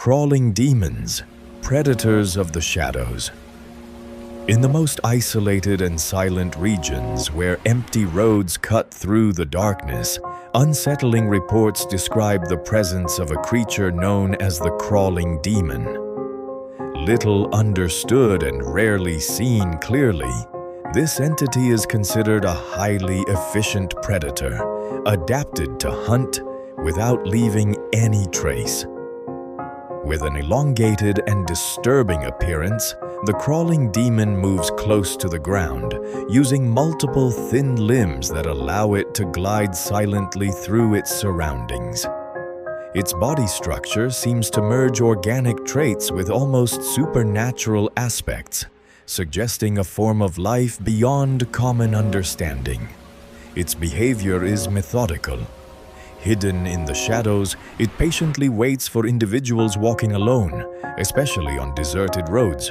Crawling demons, predators of the shadows. In the most isolated and silent regions where empty roads cut through the darkness, unsettling reports describe the presence of a creature known as the crawling demon. Little understood and rarely seen clearly, this entity is considered a highly efficient predator, adapted to hunt without leaving any trace. With an elongated and disturbing appearance, the crawling demon moves close to the ground, using multiple thin limbs that allow it to glide silently through its surroundings. Its body structure seems to merge organic traits with almost supernatural aspects, suggesting a form of life beyond common understanding. Its behavior is methodical. Hidden in the shadows, it patiently waits for individuals walking alone, especially on deserted roads.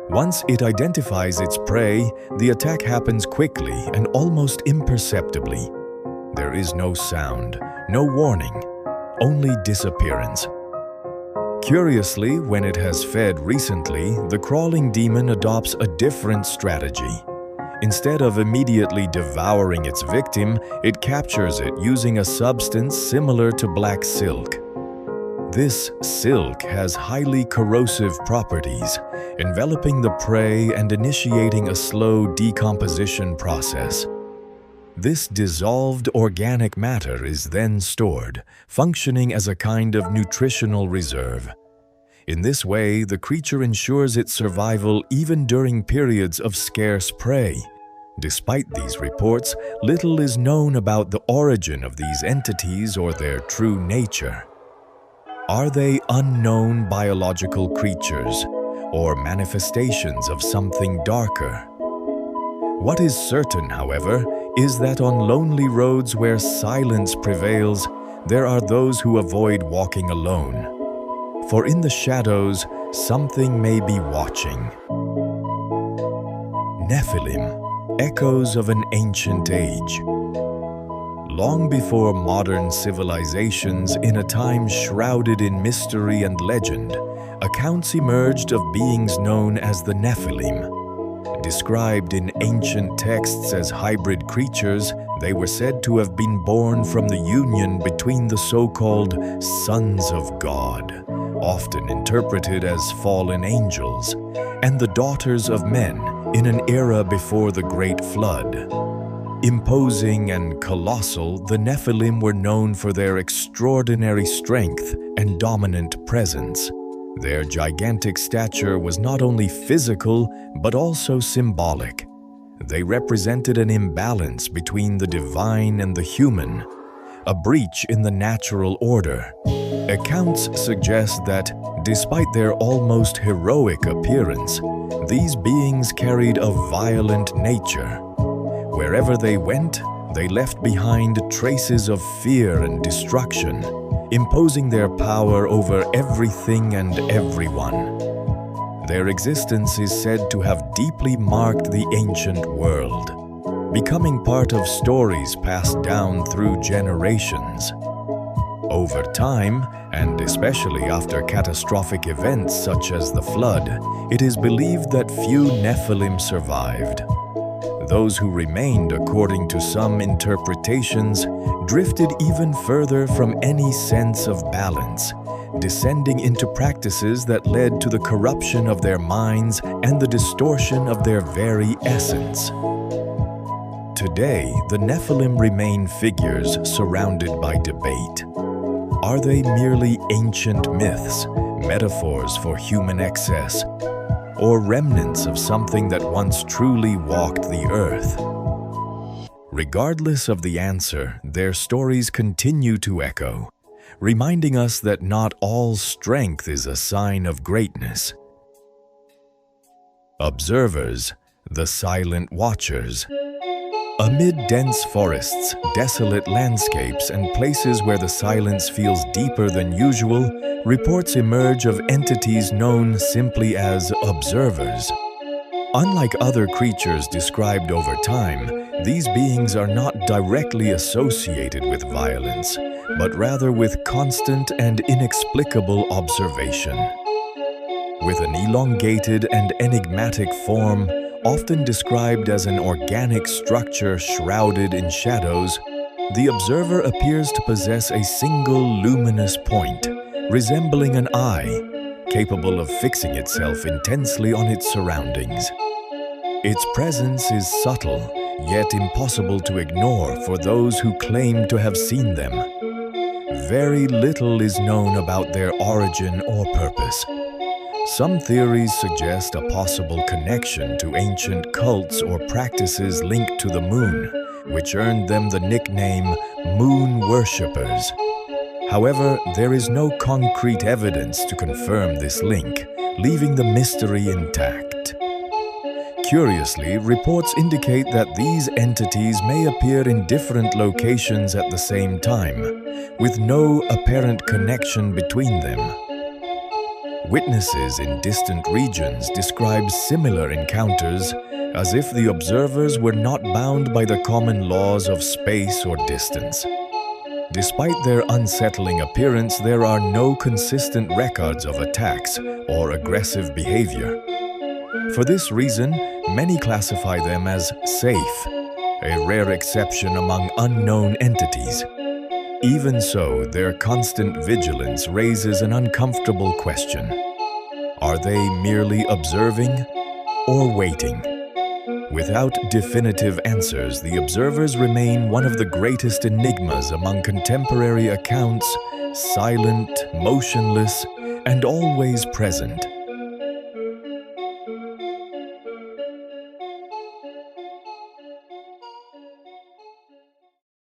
Once it identifies its prey, the attack happens quickly and almost imperceptibly. There is no sound, no warning, only disappearance. Curiously, when it has fed recently, the crawling demon adopts a different strategy. Instead of immediately devouring its victim, it captures it using a substance similar to black silk. This silk has highly corrosive properties, enveloping the prey and initiating a slow decomposition process. This dissolved organic matter is then stored, functioning as a kind of nutritional reserve. In this way, the creature ensures its survival even during periods of scarce prey. Despite these reports, little is known about the origin of these entities or their true nature. Are they unknown biological creatures or manifestations of something darker? What is certain, however, is that on lonely roads where silence prevails, there are those who avoid walking alone. For in the shadows, something may be watching. Nephilim, echoes of an ancient age. Long before modern civilizations, in a time shrouded in mystery and legend, accounts emerged of beings known as the Nephilim. Described in ancient texts as hybrid creatures, they were said to have been born from the union between the so-called sons of God, often interpreted as fallen angels, and the daughters of men in an era before the Great Flood. Imposing and colossal, the Nephilim were known for their extraordinary strength and dominant presence. Their gigantic stature was not only physical, but also symbolic. They represented an imbalance between the divine and the human, a breach in the natural order. Accounts suggest that, despite their almost heroic appearance, these beings carried a violent nature. Wherever they went, they left behind traces of fear and destruction, imposing their power over everything and everyone. Their existence is said to have deeply marked the ancient world, becoming part of stories passed down through generations. Over time, and especially after catastrophic events such as the flood, it is believed that few Nephilim survived. Those who remained, according to some interpretations, drifted even further from any sense of balance, descending into practices that led to the corruption of their minds and the distortion of their very essence. Today, the Nephilim remain figures surrounded by debate. Are they merely ancient myths, metaphors for human excess, or remnants of something that once truly walked the earth? Regardless of the answer, their stories continue to echo, reminding us that not all strength is a sign of greatness. Observers, the silent watchers. Amid dense forests, desolate landscapes, and places where the silence feels deeper than usual, reports emerge of entities known simply as observers. Unlike other creatures described over time, these beings are not directly associated with violence, but rather with constant and inexplicable observation. With an elongated and enigmatic form, often described as an organic structure shrouded in shadows, the observer appears to possess a single luminous point, resembling an eye, capable of fixing itself intensely on its surroundings. Its presence is subtle, yet impossible to ignore for those who claim to have seen them. Very little is known about their origin or purpose. Some theories suggest a possible connection to ancient cults or practices linked to the moon, which earned them the nickname moon worshippers. However, there is no concrete evidence to confirm this link, leaving the mystery intact. Curiously, reports indicate that these entities may appear in different locations at the same time, with no apparent connection between them. Witnesses in distant regions describe similar encounters, as if the observers were not bound by the common laws of space or distance. Despite their unsettling appearance, there are no consistent records of attacks or aggressive behavior. For this reason, many classify them as safe, a rare exception among unknown entities. Even so, their constant vigilance raises an uncomfortable question. Are they merely observing or waiting? Without definitive answers, the observers remain one of the greatest enigmas among contemporary accounts, silent, motionless, and always present.